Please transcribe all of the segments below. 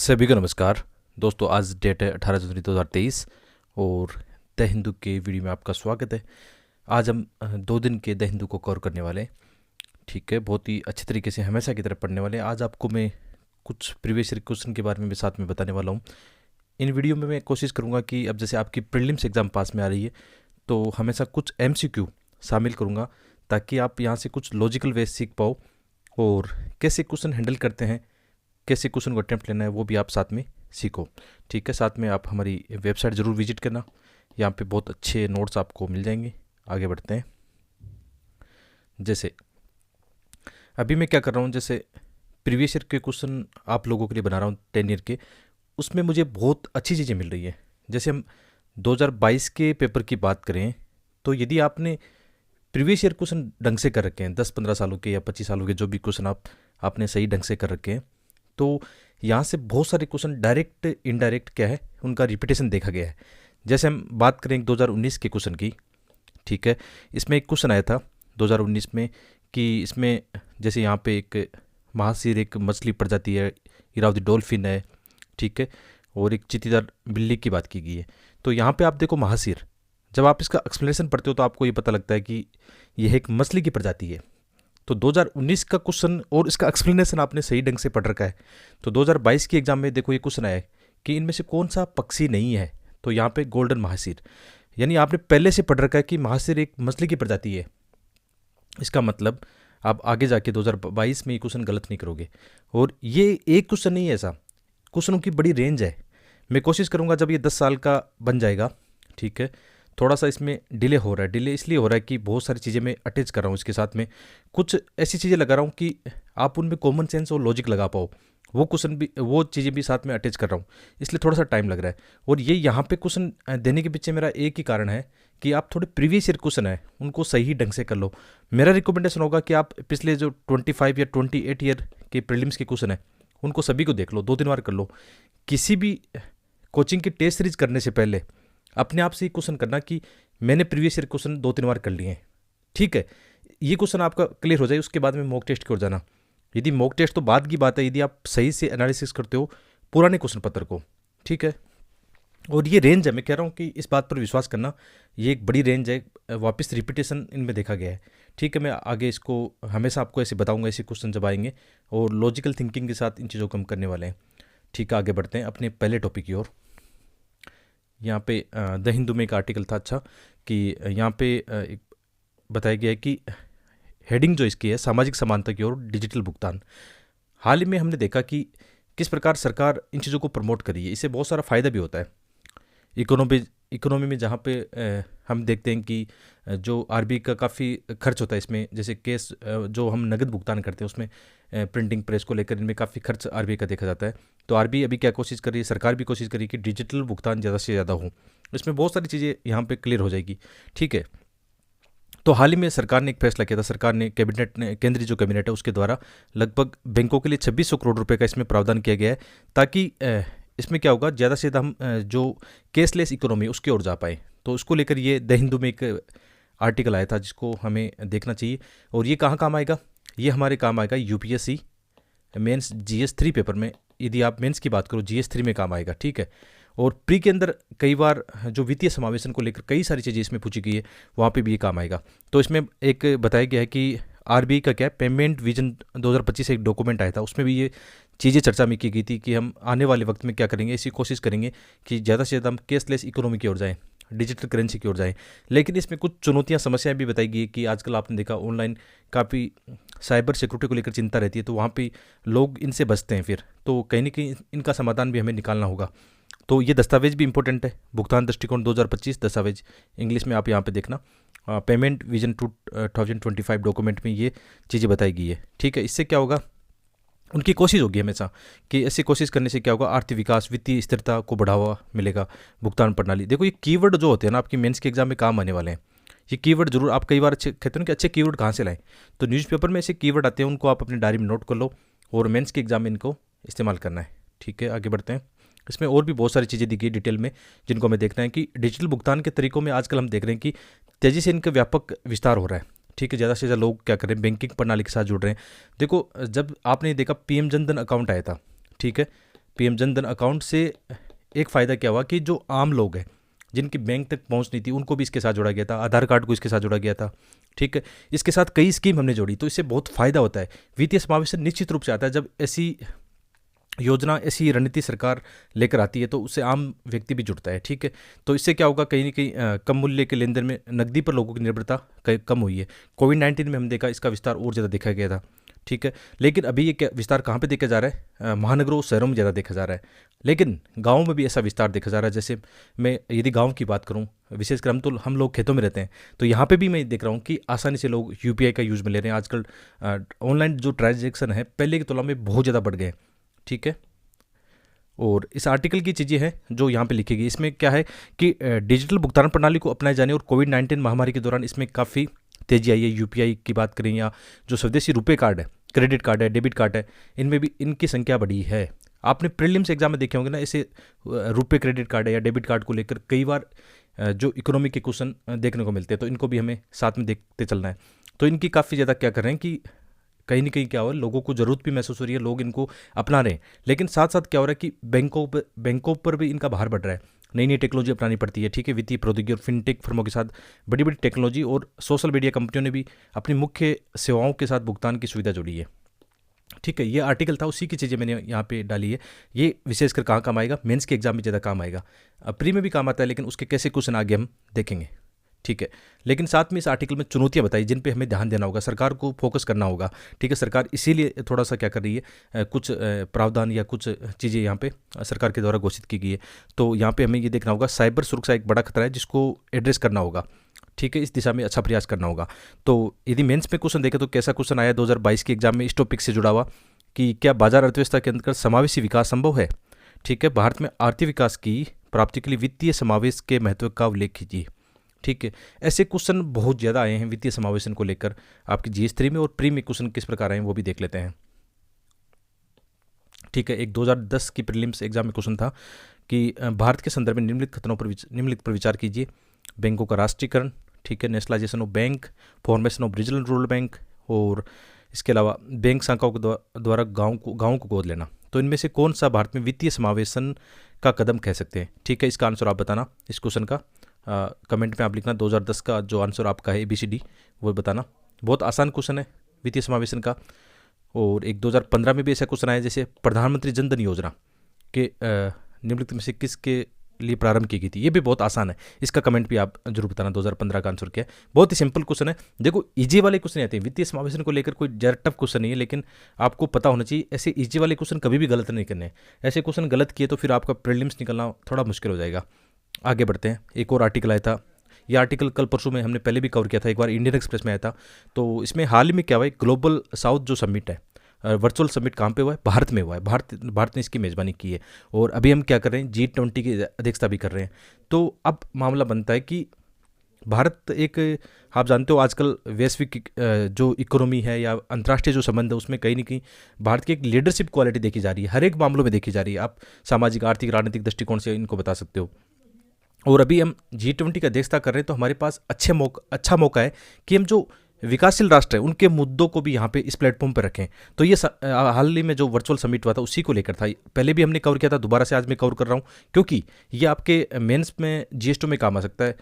सभी को नमस्कार दोस्तों। आज डेट है 18 जनवरी 2023 और द हिंदू के वीडियो में आपका स्वागत है। आज हम 2 दिन के द हिंदू को कवर करने वाले हैं। ठीक है, बहुत ही अच्छे तरीके से हमेशा की तरह पढ़ने वाले हैं। आज आपको मैं कुछ प्रीवियस ईयर क्वेश्चन के बारे में भी साथ में बताने वाला हूँ। इन वीडियो में मैं कोशिश करूँगा कि अब जैसे आपकी प्रीलिम्स एग्ज़ाम पास में आ रही है तो हमेशा कुछ MCQ शामिल करूँगा ताकि आप यहाँ से कुछ लॉजिकल वे सीख पाओ और कैसे क्वेश्चन हैंडल करते हैं, कैसे क्वेश्चन को अटेम्प्ट लेना है वो भी आप साथ में सीखो। ठीक है, साथ में आप हमारी वेबसाइट ज़रूर विजिट करना, यहाँ पे बहुत अच्छे नोट्स आपको मिल जाएंगे। आगे बढ़ते हैं। जैसे अभी मैं क्या कर रहा हूँ, जैसे प्रीवियस ईयर के क्वेश्चन आप लोगों के लिए बना रहा हूँ 10 ईयर के, उसमें मुझे बहुत अच्छी चीज़ें मिल रही है। जैसे हम 2022 के पेपर की बात करें तो यदि आपने प्रीवियस ईयर क्वेश्चन ढंग से कर रखे हैं, 10-15 सालों के या 25 सालों के जो भी क्वेश्चन आपने सही ढंग से कर रखे हैं, तो यहाँ से बहुत सारे क्वेश्चन डायरेक्ट इनडायरेक्ट क्या है उनका रिपीटेशन देखा गया है। जैसे हम बात करें 2019 के क्वेश्चन की, ठीक है, इसमें एक क्वेश्चन आया था 2019 में कि इसमें जैसे यहाँ पे एक महासीर एक मछली प्रजाति है, इरावदी डॉल्फिन है, ठीक है, और एक चीतीदार बिल्ली की बात की गई है। तो यहाँ पे आप देखो महासीर, जब आप इसका एक्सप्लेनेशन पढ़ते हो तो आपको ये पता लगता है कि यह एक मछली की प्रजाति है। तो 2019 का क्वेश्चन और इसका एक्सप्लेनेशन आपने सही ढंग से पढ़ रखा है। तो 2022 की एग्जाम में देखो ये क्वेश्चन आया है कि इनमें से कौन सा पक्षी नहीं है, तो यहाँ पे गोल्डन महासीर, यानी आपने पहले से पढ़ रखा है कि महासीर एक मछली की प्रजाति है। इसका मतलब आप आगे जाके 2022 में ये क्वेश्चन गलत नहीं करोगे। और ये एक क्वेश्चन नहीं है, ऐसा क्वेश्चनों की बड़ी रेंज है। मैं कोशिश करूँगा जब ये 10 साल का बन जाएगा, ठीक है, थोड़ा सा इसमें डिले हो रहा है। डिले इसलिए हो रहा है कि बहुत सारी चीज़ें मैं अटैच कर रहा हूँ, इसके साथ में कुछ ऐसी चीज़ें लगा रहा हूँ कि आप उनमें कॉमन सेंस और लॉजिक लगा पाओ। वो क्वेश्चन भी, वो चीज़ें भी साथ में अटैच कर रहा हूँ, इसलिए थोड़ा सा टाइम लग रहा है। और ये यहाँ पे क्वेश्चन देने के पीछे मेरा एक ही कारण है कि आप थोड़े प्रीवियस ईयर क्वेश्चन है उनको सही ढंग से कर लो। मेरा रिकमेंडेशन होगा कि आप पिछले जो 25 या 28 ईयर के प्रीलिम्स के क्वेश्चन है उनको सभी को देख लो, 2-3 बार कर लो। किसी भी कोचिंग की टेस्ट सीरीज करने से पहले अपने आप से क्वेश्चन करना कि मैंने प्रीवियस ईयर क्वेश्चन 2-3 बार कर लिए हैं, ठीक है। ये क्वेश्चन आपका क्लियर हो जाए, उसके बाद में मॉक टेस्ट की ओर जाना। यदि मॉक टेस्ट तो बाद की बात है, यदि आप सही से एनालिसिस करते हो पुराने क्वेश्चन पत्र को, ठीक है। और ये रेंज है, मैं कह रहा हूँ कि इस बात पर विश्वास करना, ये एक बड़ी रेंज है, वापस रिपीटेशन इनमें देखा गया है, ठीक है। मैं आगे इसको हमेशा आपको ऐसे बताऊंगा, ऐसे क्वेश्चन जब आएंगे, और लॉजिकल थिंकिंग के साथ इन चीज़ों को हम करने वाले हैं, ठीक है। आगे बढ़ते हैं अपने पहले टॉपिक की ओर। यहाँ पे द हिंदू में एक आर्टिकल था, अच्छा, कि यहाँ पे एक बताया गया है कि हेडिंग जो इसकी है सामाजिक समानता की ओर डिजिटल भुगतान। हाल ही में हमने देखा कि किस प्रकार सरकार इन चीज़ों को प्रमोट करी है, इससे बहुत सारा फ़ायदा भी होता है इकोनॉमी में, जहाँ पे हम देखते हैं कि जो RBI का काफ़ी खर्च होता है इसमें, जैसे केस जो हम नगद भुगतान करते हैं उसमें प्रिंटिंग प्रेस को लेकर इनमें काफ़ी खर्च RBI का देखा जाता है। तो RBI अभी क्या कोशिश कर रही है, सरकार भी कोशिश कर रही है कि डिजिटल भुगतान ज़्यादा से ज़्यादा हो। इसमें बहुत सारी चीज़ें यहाँ पे क्लियर हो जाएगी, ठीक है। तो हाल ही में सरकार ने एक फैसला किया था, सरकार ने कैबिनेट ने, केंद्रीय जो कैबिनेट है उसके द्वारा लगभग बैंकों के लिए 2600 करोड़ रुपए का इसमें प्रावधान किया गया है, ताकि इसमें क्या होगा, ज़्यादा से ज़्यादा हम जो केसलेस इकोनॉमी उसकी ओर जा पाए। तो उसको लेकर ये द हिंदू में एक आर्टिकल आया था जिसको हमें देखना चाहिए। और ये कहाँ काम आएगा, ये हमारे काम आएगा UPSC मेंस GS3 पेपर में। यदि आप मेंस की बात करो GS3 में काम आएगा, ठीक है। और प्री के अंदर कई बार जो वित्तीय समावेशन को लेकर कई सारी चीज़ें इसमें पूछी गई है, वहाँ पे भी ये काम आएगा। तो इसमें एक बताया गया है कि RBI का क्या है, पेमेंट विजन 2025 एक डॉक्यूमेंट आया था, उसमें भी ये चीज़ें चर्चा में की गई थी कि हम आने वाले वक्त में क्या करेंगे, ऐसी कोशिश करेंगे कि ज़्यादा से ज़्यादा हम केसलेस इकोनॉमी की ओर जाएँ, डिजिटल करेंसी की ओर जाएँ। लेकिन इसमें कुछ चुनौतियाँ, समस्याएं भी बताई गई है कि आजकल आपने देखा ऑनलाइन काफ़ी साइबर सिक्योरिटी को लेकर चिंता रहती है, तो वहाँ पे लोग इनसे बचते हैं फिर, तो कहीं ना कहीं इनका समाधान भी हमें निकालना होगा। तो ये दस्तावेज भी इंपॉर्टेंट है, भुगतान दृष्टिकोण 2025 दस्तावेज, इंग्लिश में आप यहाँ पे देखना, पेमेंट विजन 2025 डॉक्यूमेंट में ये चीज़ें बताई गई है, ठीक है। इससे क्या होगा, उनकी कोशिश होगी हमेशा कि ऐसी कोशिश करने से क्या होगा, आर्थिक विकास, वित्तीय स्थिरता को बढ़ावा मिलेगा, भुगतान प्रणाली। देखो ये कीवर्ड जो होते हैं ना, आपकी मेंस के एग्जाम में काम आने वाले हैं। ये कीवर्ड जरूर आप कई बार अच्छे कहते हैं कि अच्छे कीवर्ड कहाँ से लाएं, तो न्यूज़पेपर में ऐसे कीवर्ड आते हैं, उनको आप अपनी डायरी में नोट कर लो और मेंस के एग्जाम में इनको इस्तेमाल करना है, ठीक है। आगे बढ़ते हैं। इसमें और भी बहुत सारी चीज़ें दी गई डिटेल में, जिनको हमें देखना है कि डिजिटल भुगतान के तरीकों में आजकल हम देख रहे हैं कि तेज़ी से इनका व्यापक विस्तार हो रहा है, ठीक है। ज़्यादा से ज़्यादा लोग क्या कर रहे हैं, बैंकिंग प्रणाली के साथ जुड़ रहे हैं। देखो जब आपने देखा PM जन धन अकाउंट आया था, ठीक है, पीएम जनधन अकाउंट से एक फ़ायदा क्या हुआ कि जो आम लोग हैं जिनकी बैंक तक पहुंच नहीं थी उनको भी इसके साथ जोड़ा गया था, आधार कार्ड को इसके साथ जोड़ा गया था। ठीक है, इसके साथ कई स्कीम हमने जोड़ी, तो इससे बहुत फ़ायदा होता है। वित्तीय समावेशन निश्चित रूप से आता है जब ऐसी योजना, ऐसी रणनीति सरकार लेकर आती है तो उससे आम व्यक्ति भी जुड़ता है। ठीक है, तो इससे क्या होगा, कहीं ना कहीं कम मूल्य के लेन देन में नकदी पर लोगों की निर्भरता कम हुई है। कोविड-19 में हम देखा इसका विस्तार और ज़्यादा देखा गया था। ठीक है, लेकिन अभी ये विस्तार कहाँ पे देखा जा रहा है? महानगरों शहरों में ज़्यादा देखा जा रहा है, लेकिन गाँव में भी ऐसा विस्तार देखा जा रहा है। जैसे मैं यदि गाँव की बात करूँ, विशेषकर हम लोग खेतों में रहते हैं, तो यहाँ पे भी मैं देख रहा हूँ कि आसानी से लोग यूपीआई का यूज़ में ले रहे हैं। आजकल ऑनलाइन जो ट्रांजेक्शन है पहले की तुलना में बहुत ज़्यादा बढ़ गए हैं। ठीक है, और इस आर्टिकल की चीज़ें हैं जो यहाँ पे लिखी गई। इसमें क्या है कि डिजिटल भुगतान प्रणाली को अपनाए जाने और कोविड-19 महामारी के दौरान इसमें काफ़ी तेज़ी आई है। यूपीआई की बात करें या जो स्वदेशी रुपए कार्ड है, क्रेडिट कार्ड है, डेबिट कार्ड है, इनमें भी इनकी संख्या बढ़ी है। आपने प्रीलिम्स एग्जाम में देखे होंगे ना, ऐसे रुपए क्रेडिट कार्ड है या डेबिट कार्ड को लेकर कई बार जो इकोनॉमी के क्वेश्चन देखने को मिलते हैं, तो इनको भी हमें साथ में देखते चलना है। तो इनकी काफ़ी ज़्यादा क्या कर रहे हैं कि कहीं ना कहीं क्या हो रहा है, लोगों को ज़रूरत भी महसूस हो रही है, लोग इनको अपना रहे हैं, लेकिन साथ साथ क्या हो रहा है कि बैंकों पर भी इनका भार बढ़ रहा है। नई नई टेक्नोलॉजी अपनानी पड़ती है। ठीक है, वित्तीय प्रौद्योगिकी और फिनटेक फर्मों के साथ बड़ी बड़ी टेक्नोलॉजी और सोशल मीडिया कंपनियों ने भी अपनी मुख्य सेवाओं के साथ भुगतान की सुविधा जोड़ी है। ठीक है, ये आर्टिकल था, उसी की चीज़ें मैंने यहाँ पे डाली है। ये विशेषकर कहाँ काम आएगा? मेंस के एग्जाम में ज़्यादा काम आएगा। प्री में भी काम आता है, लेकिन उसके कैसे क्वेश्चन आगे हम देखेंगे। ठीक है, लेकिन साथ में इस आर्टिकल में चुनौतियां बताई जिन पे हमें ध्यान देना होगा, सरकार को फोकस करना होगा। ठीक है, सरकार इसीलिए थोड़ा सा क्या कर रही है, कुछ प्रावधान या कुछ चीज़ें यहाँ पे सरकार के द्वारा घोषित की गई है। तो यहाँ पे हमें ये देखना होगा, साइबर सुरक्षा एक बड़ा खतरा है जिसको एड्रेस करना होगा। ठीक है, इस दिशा में अच्छा प्रयास करना होगा। तो यदि मेंस में क्वेश्चन देखें तो कैसा क्वेश्चन आया 2022 के एग्जाम में इस टॉपिक से जुड़ा हुआ कि क्या बाजार अर्थव्यवस्था के अंतर्गत समावेशी विकास संभव है? ठीक है, भारत में आर्थिक विकास की प्राप्ति के लिए वित्तीय समावेश के महत्व का उल्लेख कीजिए। ठीक है, ऐसे क्वेश्चन बहुत ज़्यादा आए हैं वित्तीय समावेशन को लेकर आपकी GS3 में, और प्री में क्वेश्चन किस प्रकार आए हैं वो भी देख लेते हैं। ठीक है, एक 2010 की प्रीलिम्स एग्जाम में क्वेश्चन था कि भारत के संदर्भ में निम्नलिखित खतरों पर निम्नलिखित पर विचार कीजिए। बैंकों का राष्ट्रीयकरण, ठीक है, nationalisation of bank, formation of regional rural bank, और इसके अलावा बैंक शाखाओं के द्वारा गाँव को गोद लेना। तो इनमें से कौन सा भारत में वित्तीय समावेशन का कदम कह सकते हैं? ठीक है, इसका आंसर आप बताना इस क्वेश्चन का। कमेंट में आप लिखना 2010 का जो आंसर आपका है ABCD वो बताना। बहुत आसान क्वेश्चन है वित्तीय समावेशन का। और एक 2015 में भी ऐसा क्वेश्चन आया, जैसे प्रधानमंत्री जन धन योजना के निम्नलिखित में से किसके लिए प्रारंभ की गई थी? ये भी बहुत आसान है, इसका कमेंट भी आप जरूर बताना 2015 का आंसर क्या है। बहुत ही सिंपल क्वेश्चन है। देखो, इजी वाले क्वेश्चन आते हैं वित्तीय समावेशन को लेकर, कोई ज़्यादा टफ क्वेश्चन नहीं है, लेकिन आपको पता होना चाहिए ऐसे इजी वाले क्वेश्चन कभी भी गलत नहीं करने। ऐसे क्वेश्चन गलत किए तो फिर आपका प्रीलिम्स निकलना थोड़ा मुश्किल हो जाएगा। आगे बढ़ते हैं। एक और आर्टिकल आया था, ये आर्टिकल कल परसों में हमने पहले भी कवर किया था, एक बार इंडियन एक्सप्रेस में आया था। तो इसमें हाल ही में क्या हुआ है, ग्लोबल साउथ जो समिट है, वर्चुअल समिट कहाँ पे हुआ है? भारत में हुआ है। भारत ने इसकी मेज़बानी की है, और अभी हम क्या कर रहे हैं, G20 की अध्यक्षता भी कर रहे हैं। तो अब मामला बनता है कि भारत एक, आप जानते हो आजकल वैश्विक जो इकोनॉमी है या अंतर्राष्ट्रीय जो संबंध है उसमें कहीं ना कहीं भारत की एक लीडरशिप क्वालिटी देखी जा रही है, हर एक मामलों में देखी जा रही है। आप सामाजिक, आर्थिक, राजनीतिक दृष्टिकोण से इनको बता सकते हो। और अभी हम G20 की अध्यक्षता कर रहे हैं, तो हमारे पास अच्छा मौका है कि हम जो विकासशील राष्ट्र है उनके मुद्दों को भी यहाँ पे इस प्लेटफॉर्म पर रखें। तो ये हाल ही में जो वर्चुअल समिट हुआ था उसी को लेकर था। पहले भी हमने कवर किया था, दोबारा से आज मैं कवर कर रहा हूँ, क्योंकि ये आपके मेंस में GS2 में काम आ सकता है,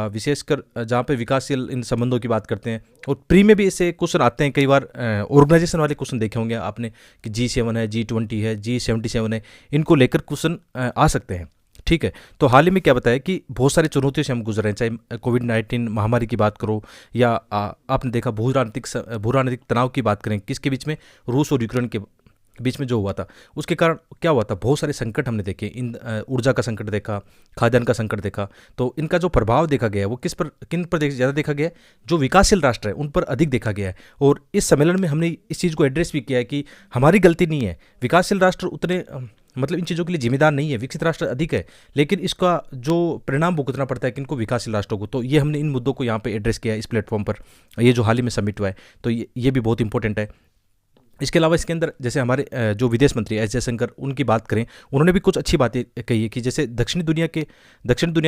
विशेषकर जहाँ पे विकासशील इन संबंधों की बात करते हैं। और प्री में भी ऐसे क्वेश्चन आते हैं कई बार, ऑर्गेनाइजेशन वाले क्वेश्चन देखे होंगे आपने कि G7 है, G20 है, G77 है, इनको लेकर क्वेश्चन आ सकते हैं। ठीक है, तो हाल ही में क्या बताया कि बहुत सारी चुनौतियों से हम गुजर रहे हैं, चाहे कोविड-19 महामारी की बात करो या आपने देखा भू राजनीतिक तनाव की बात करें, किसके बीच में? रूस और यूक्रेन के बीच में जो हुआ था, उसके कारण क्या हुआ था, बहुत सारे संकट हमने देखे। ऊर्जा का संकट देखा, खाद्यान्न का संकट देखा। तो इनका जो प्रभाव देखा गया है वो किन पर ज़्यादा देखा गया है? जो विकासशील राष्ट्र है उन पर अधिक देखा गया है। और इस सम्मेलन में हमने इस चीज़ को एड्रेस भी किया है कि हमारी गलती नहीं है, विकासशील राष्ट्र उतने मतलब इन चीज़ों के लिए जिम्मेदार नहीं है, विकसित राष्ट्र अधिक है, लेकिन इसका जो परिणाम भुगतना पड़ता है किनको? विकासशील राष्ट्रों को। तो ये हमने इन मुद्दों को यहाँ पे एड्रेस किया है इस प्लेटफॉर्म पर, ये जो हाल ही में समिट हुआ है। तो ये भी बहुत इंपॉर्टेंट है। इसके अलावा इसके अंदर जैसे हमारे जो विदेश मंत्री एस जयशंकर, उनकी बात करें, उन्होंने भी कुछ अच्छी बातें कही है कि जैसे दक्षिणी दुनिया के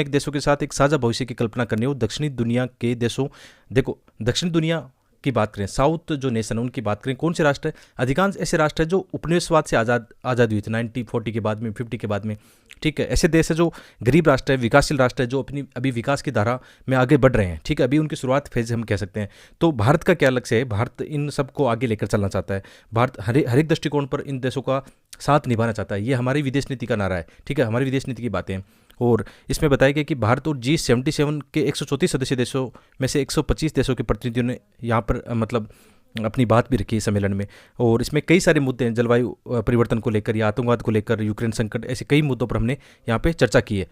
देशों के साथ एक साझा भविष्य की कल्पना करनी हो। दक्षिणी दुनिया के देशों, देखो दक्षिणी दुनिया की बात करें, साउथ जो नेशन है उनकी बात करें, कौन से राष्ट्र है? अधिकांश ऐसे राष्ट्र है जो उपनिवेशवाद से आज़ाद हुए थे 1940 के बाद में, 50 के बाद में। ठीक है, ऐसे देश है जो गरीब राष्ट्र है, विकासशील राष्ट्र है, जो अपनी अभी विकास की धारा में आगे बढ़ रहे हैं। ठीक है, अभी उनकी शुरुआत फेज हम कह सकते हैं। तो भारत का क्या लक्ष्य है? भारत इन सबको आगे लेकर चलना चाहता है। भारत हर एक दृष्टिकोण पर इन देशों का साथ निभाना चाहता है। ये हमारी विदेश नीति का नारा है। ठीक है, हमारी विदेश नीति की बातें हैं। और इसमें बताया गया कि भारत और G77 के 134 सदस्य देशों में से 125 देशों के प्रतिनिधियों ने यहाँ पर मतलब अपनी बात भी रखी है सम्मेलन में। और इसमें कई सारे मुद्दे हैं, जलवायु परिवर्तन को लेकर या आतंकवाद को लेकर, यूक्रेन संकट, ऐसे कई मुद्दों पर हमने यहाँ पे चर्चा की है।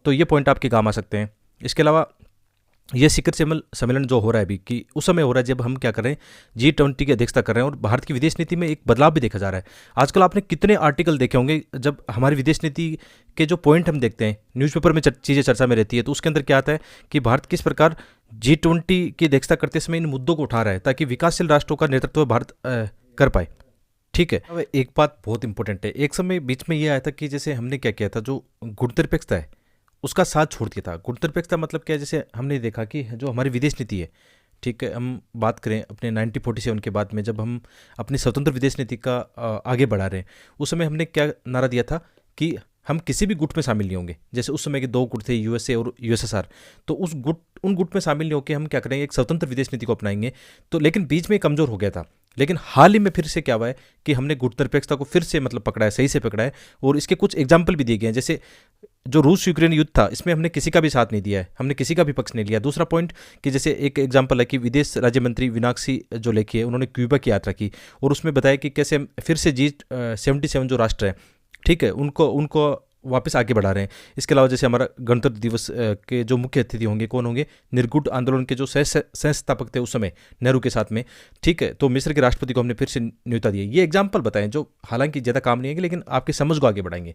तो ये पॉइंट आपके काम आ सकते हैं। इसके अलावा ये शिखर सम्मेलन जो हो रहा है अभी, कि उस समय हो रहा है जब हम क्या कर रहे हैं, G20 की अध्यक्षता कर रहे हैं, और भारत की विदेश नीति में एक बदलाव भी देखा जा रहा है। आजकल आपने कितने आर्टिकल देखे होंगे, जब हमारी विदेश नीति के जो पॉइंट हम देखते हैं, न्यूज़पेपर में चीज़ें चर्चा में रहती है, तो उसके अंदर क्या आता है कि भारत किस प्रकार G20 की अध्यक्षता करते समय इन मुद्दों को उठा रहा है, ताकि विकासशील राष्ट्रों का नेतृत्व भारत कर पाए। ठीक है, अब एक बात बहुत इंपॉर्टेंट है। एक समय बीच में ये आया था कि जैसे हमने क्या किया था, जो गुणनिरपेक्षता है उसका साथ छोड़ दिया था। गुणनिरपेक्षता मतलब क्या है? जैसे हमने देखा कि जो हमारी विदेश नीति है, ठीक है, हम बात करें अपने 1947 के बाद में, जब हम अपनी स्वतंत्र विदेश नीति का आगे बढ़ा रहे हैं, उस समय हमने क्या नारा दिया था कि हम किसी भी गुट में शामिल नहीं होंगे। जैसे उस समय के दो गुट थे, यूएसए और यूएसएसआर, तो उन गुट में शामिल नहीं होकर हम क्या करेंगे, एक स्वतंत्र विदेश नीति को अपनाएंगे। तो लेकिन बीच में कमज़ोर हो गया था। लेकिन हाल ही में फिर से क्या हुआ है कि हमने गुणनिरपेक्षता को फिर से मतलब पकड़ा है, सही से पकड़ा है। और इसके कुछ एग्जाम्पल भी दिए गए हैं। जैसे जो रूस यूक्रेन युद्ध था, इसमें हमने किसी का भी साथ नहीं दिया है, हमने किसी का भी पक्ष नहीं लिया। दूसरा पॉइंट कि जैसे एक एग्जाम्पल है कि विदेश राज्य मंत्री मीनाक्षी जो लेखी है, उन्होंने क्यूबा की यात्रा की, और उसमें बताया कि कैसे हम फिर से G77 जो राष्ट्र है, ठीक है, उनको वापस आगे बढ़ा रहे हैं। इसके अलावा जैसे हमारा गणतंत्र दिवस के जो मुख्य अतिथि होंगे, कौन होंगे? निर्गुट आंदोलन के जो सह संस्थापक थे उस समय, नेहरू के साथ में। ठीक है, तो मिस्र के राष्ट्रपति को हमने फिर से न्योता दिया। ये एग्जाम्पल बताएं जो हालांकि ज़्यादा काम नहीं है, लेकिन आपकी समझ को आगे बढ़ाएंगे।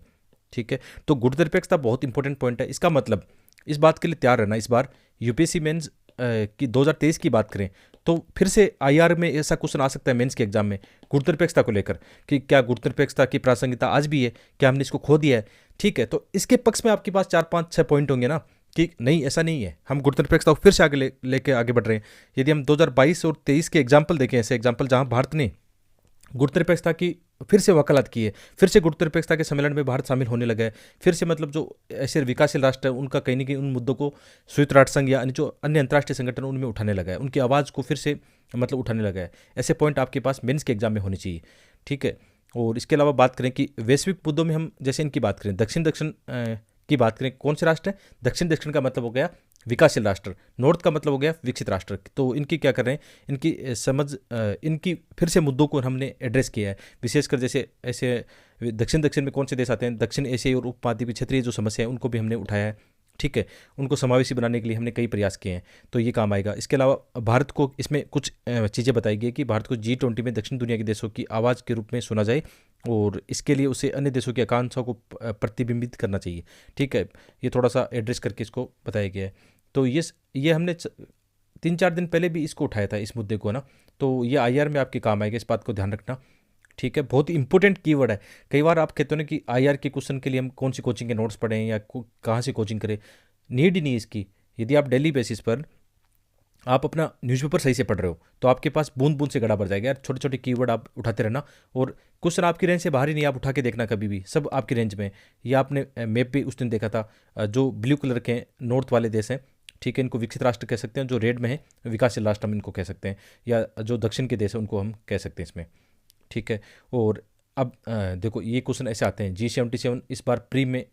ठीक है, तो गुणनिरपेक्षता बहुत इंपॉर्टेंट पॉइंट है। इसका मतलब इस बात के लिए तैयार रहना। इस बार यूपीएससी मेंस की 2023 की बात करें तो फिर से IR में ऐसा क्वेश्चन आ सकता है मेंस के एग्जाम में, गुणनिरपेक्षता को लेकर, कि क्या गुणनिरपेक्षता की प्रासंगिकता आज भी है, क्या हमने इसको खो दिया है। ठीक है, तो इसके पक्ष में आपके पास 4, 5, 6 पॉइंट होंगे ना, कि नहीं ऐसा नहीं है, हम गुणनिरपेक्षता को फिर से आगे लेके आगे बढ़ रहे हैं। यदि हम 2022 और 23 के एग्जाम्पल देखें, ऐसे एग्जाम्पल जहाँ भारत ने गुणनिरपेक्षता की फिर से वकालत की है, फिर से गुणनिरपेक्षता के सम्मेलन में भारत शामिल होने लगा है, फिर से मतलब जो ऐसे विकासशील राष्ट्र है उनका कहीं ना कहीं उन मुद्दों को संयुक्त राष्ट्र संघ या जो अन्य अंतर्राष्ट्रीय संगठन उनमें उठाने लगा है, उनकी आवाज़ को फिर से मतलब उठाने लगा है। ऐसे पॉइंट आपके पास मेंस के एग्जाम में होने चाहिए। ठीक है, और इसके अलावा बात करें कि वैश्विक मुद्दों में हम जैसे इनकी बात करें, दक्षिण की बात करें, कौन से राष्ट्र है? दक्षिण का मतलब हो गया विकासशील राष्ट्र, नॉर्थ का मतलब हो गया विकसित राष्ट्र। तो इनकी क्या कर रहे हैं, इनकी समझ, इनकी फिर से मुद्दों को हमने एड्रेस किया है। विशेषकर जैसे ऐसे दक्षिण में कौन से देश आते हैं, दक्षिण एशियाई और उपमहाद्वीपीय क्षेत्रीय जो समस्या है उनको भी हमने उठाया है। ठीक है, उनको समावेशी बनाने के लिए हमने कई प्रयास किए हैं, तो ये काम आएगा। इसके अलावा भारत को इसमें कुछ चीज़ें बताई गई कि भारत को G20 में दक्षिण दुनिया के देशों की आवाज़ के रूप में सुना जाए, और इसके लिए उसे अन्य देशों की आकांक्षाओं को प्रतिबिंबित करना चाहिए। ठीक है, ये थोड़ा सा एड्रेस करके इसको बताया गया है। तो ये हमने 3-4 दिन पहले भी इसको उठाया था, इस मुद्दे को ना, तो ये IR में आपके काम आएगा, इस बात को ध्यान रखना। ठीक है, बहुत ही इंपॉर्टेंट कीवर्ड है। कई बार आप कहते हो ना कि IR के क्वेश्चन के लिए हम कौन सी कोचिंग के नोट्स पढ़ें या कहाँ से कोचिंग करें, नीड ही नहीं इसकी। यदि आप डेली बेसिस पर आप अपना न्यूज़पेपर सही से पढ़ रहे हो तो आपके पास बूंद बूंद से गड़ा भर जाएगा यार। छोटे छोटे कीवर्ड आप उठाते रहना, और क्वेश्चन आपकी रेंज से बाहर ही नहीं, आप उठा के देखना कभी भी, सब आपकी रेंज में। या आपने मैप भी उस दिन देखा था, जो ब्लू कलर के नॉर्थ वाले देश हैं, ठीक है, इनको विकसित राष्ट्र कह सकते हैं, जो रेड में है विकासशील राष्ट्र हम इनको कह सकते हैं, या जो दक्षिण के देश हैं उनको हम कह सकते हैं इसमें। ठीक है, और अब देखो ये क्वेश्चन ऐसे आते हैं, G77 इस बार प्री में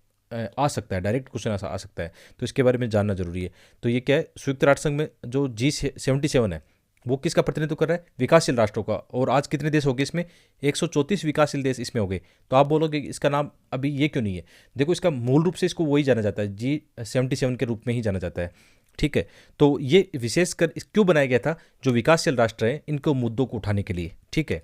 आ सकता है, डायरेक्ट क्वेश्चन ऐसा आ सकता है, तो इसके बारे में जानना जरूरी है। तो ये क्या है, संयुक्त राष्ट्र संघ में जो G77 है वो किसका प्रतिनिधित्व कर रहा है? विकासशील राष्ट्रों का। और आज कितने देश हो गए इसमें? 134 विकासशील देश इसमें हो गए। तो आप बोलोगे इसका नाम अभी ये क्यों नहीं है? देखो, इसका मूल रूप से इसको वही जाना जाता है, G77 के रूप में ही जाना जाता है। ठीक है, तो ये विशेषकर क्यों बनाया गया था? जो विकासशील राष्ट्र हैं इनको मुद्दों को उठाने के लिए। ठीक है,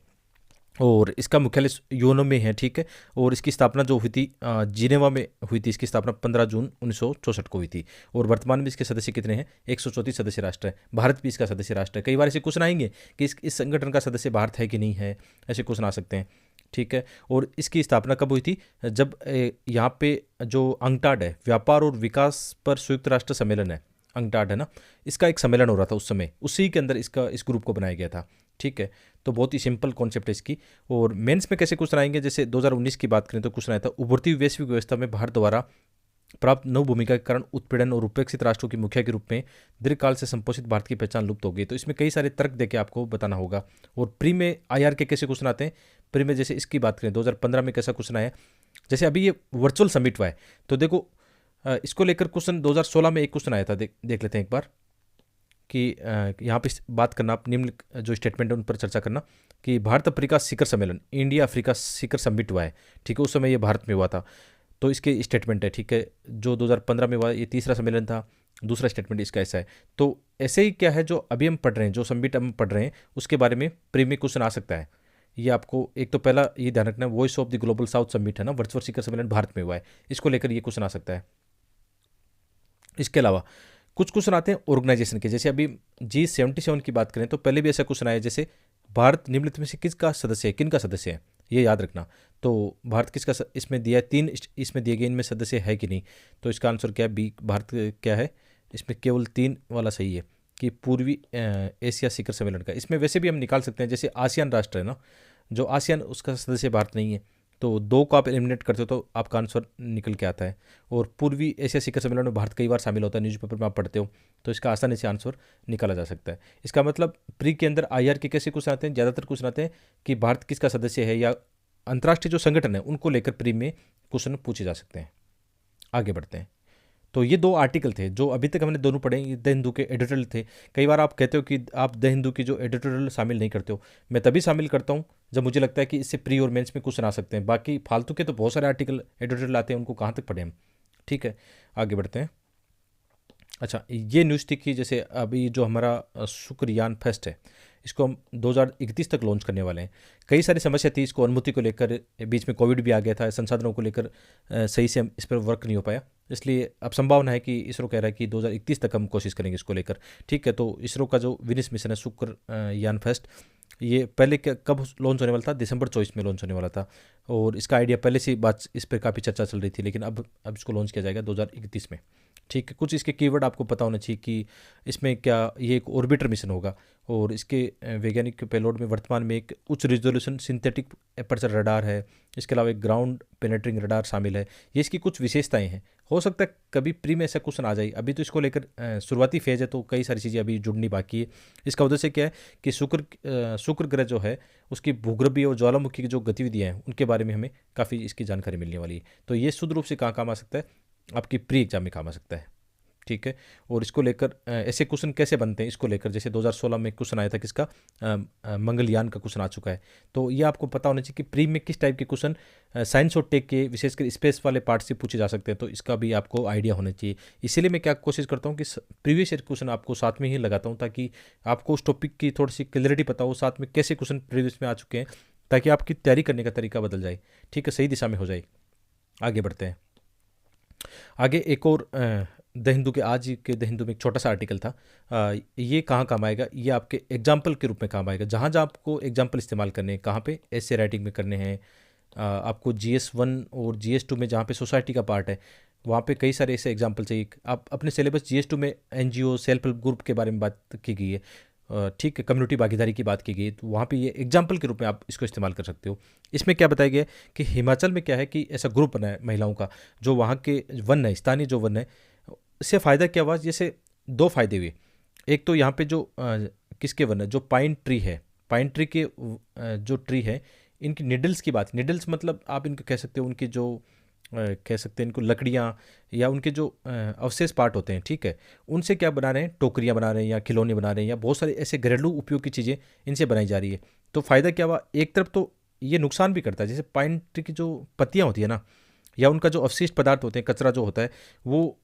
और इसका मुख्यालय यूएनओ में है। ठीक है, और इसकी स्थापना जो हुई थी जिनेवा में हुई थी। इसकी स्थापना 15 जून 1964 को हुई थी, और वर्तमान में इसके सदस्य कितने हैं? 134 सदस्य राष्ट्र है। भारत भी इसका सदस्य राष्ट्र है। कई बार ऐसे क्वेश्चन आएंगे कि इस संगठन का सदस्य भारत है कि नहीं है, ऐसे क्वेश्चन आ सकते हैं। ठीक है, और इसकी स्थापना कब हुई थी? जब यहाँ पे जो अंकटाड है, व्यापार और विकास पर संयुक्त राष्ट्र सम्मेलन है, अंकटाड है ना, इसका एक सम्मेलन हो रहा था उस समय, उसी के अंदर इस ग्रुप को बनाया गया था। ठीक है, तो बहुत ही सिंपल कॉन्सेप्ट है इसकी। और मेंस में कैसे क्वेश्चन आएंगे, जैसे 2019 की बात करें तो क्वेश्चन आया था, उभरती हुई वैश्विक व्यवस्था में भारत द्वारा प्राप्त नव भूमिका के कारण उत्पीड़न और उपेक्षित राष्ट्रों की मुखिया के रूप में दीर्घकाल से संपोषित भारत की पहचान लुप्त हो गई। तो इसमें कई सारे तर्क देके आपको बताना होगा। और प्री में आईआर के कैसे क्वेश्चन आते हैं, प्री में जैसे इसकी बात करें 2015 में कैसा क्वेश्चन आया, जैसे अभी ये वर्चुअल समिट हुआ है, तो देखो इसको लेकर क्वेश्चन 2016 में एक क्वेश्चन आया था, देख लेते हैं एक बार कि यहाँ पे बात करना, आप निम्न जो स्टेटमेंट है उन पर चर्चा करना कि भारत अफ्रीका शिखर सम्मेलन, इंडिया अफ्रीका शिखर समिट हुआ है। ठीक है, उस समय ये भारत में हुआ था, तो इसके स्टेटमेंट है। ठीक है, जो 2015 में हुआ ये तीसरा सम्मेलन था, दूसरा स्टेटमेंट इसका ऐसा है। तो ऐसे ही क्या है जो अभी हम पढ़ रहे हैं, जो समिट हम पढ़ रहे हैं उसके बारे में प्री में क्वेश्चन आ सकता है। ये आपको एक तो पहला ये ध्यान रखना है, voice of the global south summit है ना, वर्चुअल शिखर सम्मेलन भारत में हुआ है, इसको लेकर ये क्वेश्चन आ सकता है। इसके अलावा कुछ क्वेश्चन आते हैं ऑर्गेनाइजेशन के, जैसे अभी G77 की बात करें तो पहले भी ऐसा क्वेश्चन आया, जैसे भारत निम्नलिखित में से किसका सदस्य है, किन का सदस्य है, ये याद रखना। तो भारत किसका इसमें दिया है, 3 इसमें दिए गए, इनमें सदस्य है कि नहीं, तो इसका आंसर क्या है, बी भारत क्या है, इसमें केवल 3 वाला सही है कि पूर्वी एशिया शिखर सम्मेलन का। इसमें वैसे भी हम निकाल सकते हैं, जैसे आसियान राष्ट्र है ना, जो आसियान उसका सदस्य भारत नहीं है, तो 2 को आप एलिमिनेट करते हो तो आपका आंसर निकल के आता है। और पूर्वी एशिया शिखर सम्मेलन में भारत कई बार शामिल होता है, न्यूज़पेपर में आप पढ़ते हो, तो इसका आसानी से आंसर निकाला जा सकता है। इसका मतलब प्री के अंदर आईआर के कैसे क्वेश्चन आते हैं, ज़्यादातर क्वेश्चन आते हैं कि भारत किसका सदस्य है, या अंतर्राष्ट्रीय जो संगठन है उनको लेकर प्री में क्वेश्चन पूछे जा सकते हैं। आगे बढ़ते हैं। तो ये 2 आर्टिकल थे जो अभी तक हमने दोनों पढ़े, ये द हिंदू के एडिटोरियल थे। कई बार आप कहते हो कि आप द हिंदू की जो एडिटोरियल शामिल नहीं करते हो, मैं तभी शामिल करता हूँ जब मुझे लगता है कि इससे प्री और मेंस में क्वेश्चन आ सकते हैं। बाकी फालतू के तो बहुत सारे आर्टिकल एडिटोरियल आते हैं, उनको कहाँ तक पढ़े हम। ठीक है, आगे बढ़ते हैं। अच्छा, ये न्यूज़ थी कि जैसे अभी जो हमारा शुक्रयान फेस्ट है, इसको हम 2031 तक लॉन्च करने वाले हैं। कई सारी समस्या थी इसको अनुमति को लेकर, बीच में कोविड भी आ गया था, संसाधनों को लेकर सही से हम इस पर वर्क नहीं हो पाया, इसलिए अब संभावना है कि इसरो कह रहा है कि 2031 तक हम कोशिश करेंगे इसको लेकर। ठीक है, तो इसरो का जो विनिस मिशन है शुक्रयान फेस्ट, ये पहले कब लॉन्च होने वाला था, दिसंबर 24 में लॉन्च होने वाला था। और इसका आइडिया पहले से बात इस पर काफ़ी चर्चा चल रही थी, लेकिन अब इसको लॉन्च किया जाएगा 2031 में। ठीक है, कुछ इसके कीवर्ड आपको पता होना चाहिए कि इसमें क्या, ये एक ऑर्बिटर मिशन होगा और इसके वैज्ञानिक पेलोड में वर्तमान में एक उच्च रिजोल्यूशन सिंथेटिक एपर्चर रडार है, इसके अलावा एक ग्राउंड पेनेट्रिंग रडार शामिल है। ये इसकी कुछ विशेषताएं हैं, हो सकता है कभी प्री में ऐसा क्वेश्चन आ जाए। अभी तो इसको लेकर शुरुआती फेज है, तो कई सारी चीज़ें अभी जुड़नी बाकी है। इसका उद्देश्य क्या है कि शुक्र ग्रह जो है उसकी भूगर्भीय और ज्वालामुखी की जो गतिविधियाँ हैं उनके बारे में हमें काफ़ी इसकी जानकारी मिलने वाली है। तो ये शुद्ध रूप से कहाँ काम आ सकता है, आपकी प्री एग्जाम में काम आ सकता है। ठीक है, और इसको लेकर ऐसे क्वेश्चन कैसे बनते हैं, इसको लेकर जैसे 2016 में क्वेश्चन आया था किसका, मंगलयान का क्वेश्चन आ चुका है। तो ये आपको पता होना चाहिए कि प्री में किस टाइप के क्वेश्चन साइंस और टेक के, विशेषकर स्पेस वाले पार्ट से पूछे जा सकते हैं, तो इसका भी आपको आइडिया होना चाहिए। इसीलिए मैं क्या कोशिश करता हूँ कि प्रीवियस ईयर क्वेश्चन आपको साथ में ही लगाता हूँ, ताकि आपको उस टॉपिक की थोड़ी सी क्लियरिटी पता हो, साथ में कैसे क्वेश्चन प्रीवियस में आ चुके हैं, ताकि आपकी तैयारी करने का तरीका बदल जाए। ठीक है, सही दिशा में हो जाए। आगे बढ़ते हैं। आगे एक और द हिंदू के, आज के द हिंदू में एक छोटा सा आर्टिकल था। ये कहाँ काम आएगा, ये आपके एग्जाम्पल के रूप में काम आएगा। जहाँ जहाँ आपको एग्जाम्पल इस्तेमाल करने हैं, कहाँ पे ऐसे राइटिंग में करने हैं, आपको GS1 और GS2 में जहाँ पे सोसाइटी का पार्ट है वहाँ पे कई सारे ऐसे एग्जाम्पल चाहिए। आप अपने सिलेबस GS2 में NGO सेल्फ हेल्प ग्रुप के बारे में बात की गई है, ठीक है, कम्युनिटी भागीदारी की बात की गई है, तो वहाँ पे ये एग्जाम्पल के रूप में आप इसको इस्तेमाल कर सकते हो। इसमें क्या बताया गया है कि हिमाचल में क्या है कि ऐसा ग्रुप बना है महिलाओं का, जो वहाँ के वन है, स्थानीय जो वन है, इससे फ़ायदा क्या हुआ, जैसे 2 फ़ायदे हुए। एक तो यहाँ पे जो किसके वन है, जो पाइन ट्री है, पाइन ट्री के जो ट्री है, इनकी निडल्स की बात, निडल्स मतलब आप इनको कह सकते हो, उनकी जो कह सकते हैं इनको लकड़ियाँ या उनके जो अवशेष पार्ट होते हैं, ठीक है, उनसे क्या बना रहे हैं, टोकरियाँ बना रहे हैं या खिलौने बना रहे हैं या बहुत सारे ऐसे घरेलू उपयोग की चीज़ें इनसे बनाई जा रही है। तो फ़ायदा क्या हुआ, एक तरफ तो ये नुकसान भी करता है, जैसे पाइन ट्री की जो पत्तियाँ होती है ना, या उनका जो अवशिष्ट पदार्थ होते हैं, कचरा जो होता है, वो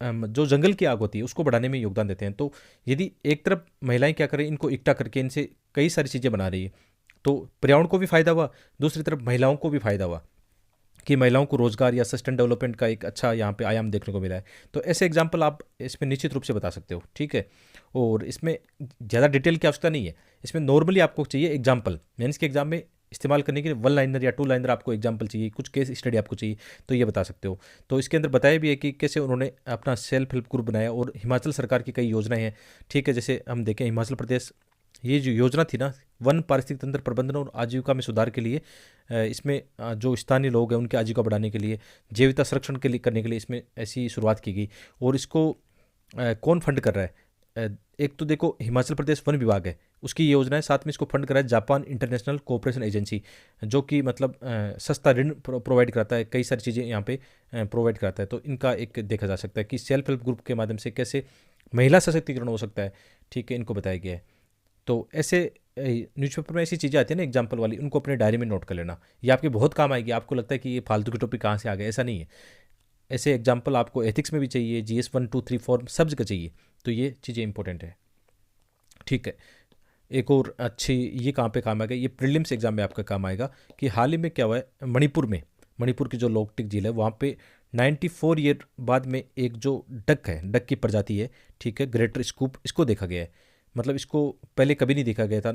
जो जंगल की आग होती है उसको बढ़ाने में योगदान देते हैं। तो यदि एक तरफ महिलाएं क्या करें, इनको इकट्ठा करके इनसे कई सारी चीज़ें बना रही है, तो पर्यावरण को भी फ़ायदा हुआ, दूसरी तरफ महिलाओं को भी फ़ायदा हुआ कि महिलाओं को रोजगार या सस्टेन डेवलपमेंट का एक अच्छा यहाँ पे आयाम देखने को मिला है। तो ऐसे एग्जाम्पल आप इसमें निश्चित रूप से बता सकते हो, ठीक है। और इसमें ज़्यादा डिटेल की आवश्यकता नहीं है, इसमें नॉर्मली आपको चाहिए एग्जाम्पल। मेंस के एग्जाम में इस्तेमाल करने के लिए वन लाइनर या टू लाइनर आपको एग्जाम्पल चाहिए, कुछ केस स्टडी आपको चाहिए, तो ये बता सकते हो। तो इसके अंदर बताया भी है कि कैसे उन्होंने अपना सेल्फ हेल्प ग्रुप बनाया और हिमाचल सरकार की कई योजनाएं हैं। ठीक है, जैसे हम देखें हिमाचल प्रदेश, ये जो योजना थी ना, वन पारिस्थितिक तंत्र प्रबंधन और आजीविका में सुधार के लिए, इसमें जो स्थानीय लोग हैं उनकी आजीविका बढ़ाने के लिए, जैविकता संरक्षण के लिए करने के लिए इसमें ऐसी शुरुआत की गई। और इसको कौन फंड कर रहा है? एक तो देखो हिमाचल प्रदेश वन विभाग है, उसकी ये योजना है। साथ में इसको फंड करा है जापान इंटरनेशनल कोऑपरेशन एजेंसी, जो कि मतलब सस्ता ऋण प्रोवाइड कराता है, कई सारी चीज़ें यहाँ पे प्रोवाइड कराता है। तो इनका एक देखा जा सकता है कि सेल्फ हेल्प ग्रुप के माध्यम से कैसे महिला सशक्तिकरण हो सकता है। ठीक है, इनको बताया गया है। तो ऐसे न्यूज़पेपर में ऐसी चीज़ें आती है ना एग्जाम्पल वाली, उनको अपने डायरी में नोट कर लेना, ये आपके बहुत काम आएगी। आपको लगता है कि ये फालतू के टॉपिक कहाँ से आ गए, ऐसा नहीं है। ऐसे एग्जाम्पल आपको एथिक्स में भी चाहिए, GS 1 2 3 4 सब जगह चाहिए। तो ये चीज़ें इंपॉर्टेंट है। ठीक है, एक और अच्छी, ये कहाँ पे काम आएगा, ये प्रीलिम्स एग्जाम में आपका काम आएगा कि हाल ही में क्या हुआ है मणिपुर में। मणिपुर की जो लोकटिक झील है वहाँ पे 94 ईयर बाद में एक जो डक है, डक की प्रजाति है, ठीक है, ग्रेटर स्कूप, इसको देखा गया है। मतलब इसको पहले कभी नहीं देखा गया था,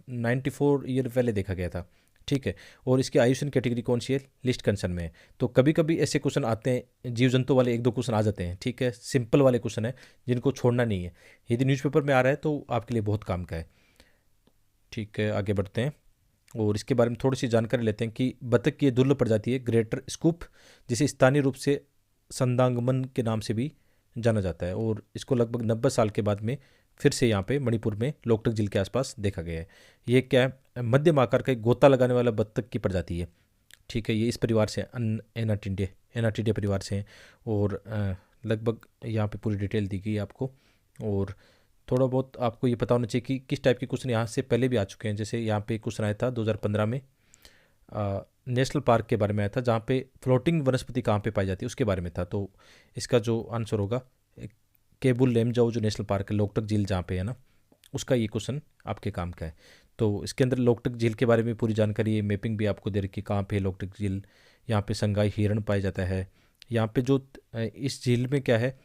94 ईयर पहले देखा गया था। ठीक है, और इसकी आयुषन कैटेगरी कौन सी है? लिस्ट कंसर्न में है। तो कभी कभी ऐसे क्वेश्चन आते हैं, जीव जंतु वाले एक दो क्वेश्चन आ जाते हैं। ठीक है, सिंपल वाले क्वेश्चन है जिनको छोड़ना नहीं है। यदि न्यूज़पेपर में आ रहा है तो आपके लिए बहुत काम का है। ठीक है, आगे बढ़ते हैं और इसके बारे में थोड़ी सी जानकारी लेते हैं कि बतख की ये दुर्लभ प्रजाति है ग्रेटर स्कूप, जिसे स्थानीय रूप से संदांगमन के नाम से भी जाना जाता है। और इसको लगभग 90 साल के बाद में फिर से यहाँ पे मणिपुर में लोकटक झील के आसपास देखा गया है। ये क्या है? मध्यम आकार का एक गोता लगाने वाला बतख की प्रजाति है। ठीक है, ये इस परिवार से एनाटिडे एनाटिडे परिवार से हैं। और लगभग यहाँ पे पूरी डिटेल दी गई है आपको। और थोड़ा बहुत आपको ये पता होना चाहिए कि किस टाइप के क्वेश्चन यहाँ से पहले भी आ चुके हैं। जैसे यहाँ पे क्वेश्चन आया था 2015 में, नेशनल पार्क के बारे में आया था, जहाँ पे फ्लोटिंग वनस्पति कहाँ पे पाई जाती है उसके बारे में था। तो इसका जो आंसर होगा केबुल लेमजाओ जो नेशनल पार्क है, लोकटक झील जहाँ पे है ना, उसका ये क्वेश्चन आपके काम का है। तो इसके अंदर लोकटक झील के बारे में पूरी जानकारी है, मैपिंग भी आपको दे रखी है कहाँ पे है लोकटक झील। यहाँ पे संगाई हिरण पाया जाता है। यहाँ पे जो इस झील में क्या है,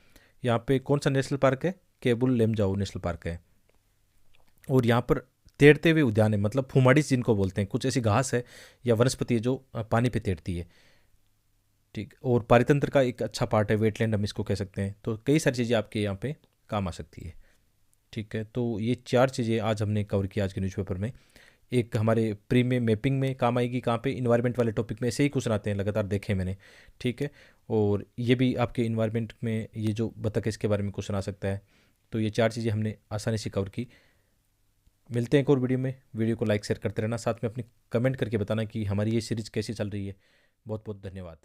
यहाँ पे कौन सा नेशनल पार्क है? केबुल लेमजाओ नेशनल पार्क है। और यहाँ पर तैरते हुए उद्यान है, मतलब फुमाडिस जिनको बोलते हैं, कुछ ऐसी घास है या वनस्पति है जो पानी पे तैरती है। ठीक, और पारितंत्र का एक अच्छा पार्ट है, वेटलैंड हम इसको कह सकते हैं। तो कई सारी चीज़ें आपके यहाँ पे काम आ सकती है। ठीक है, तो ये 4 चीज़ें आज हमने कवर की आज के न्यूज़पेपर में। एक हमारे प्री में मैपिंग में काम आएगी, कहाँ पे? इन्वायरमेंट वाले टॉपिक में ऐसे ही क्वेश्चन आते हैं लगातार, देखे मैंने। ठीक है, और ये भी आपके इन्वायरमेंट में ये जो बतख है इसके बारे में क्वेश्चन आ सकता है। तो ये 4 चीज़ें हमने आसानी से कवर की। मिलते हैं एक और वीडियो में। वीडियो को लाइक शेयर करते रहना, साथ में अपनी कमेंट करके बताना कि हमारी ये सीरीज़ कैसी चल रही है। बहुत बहुत धन्यवाद।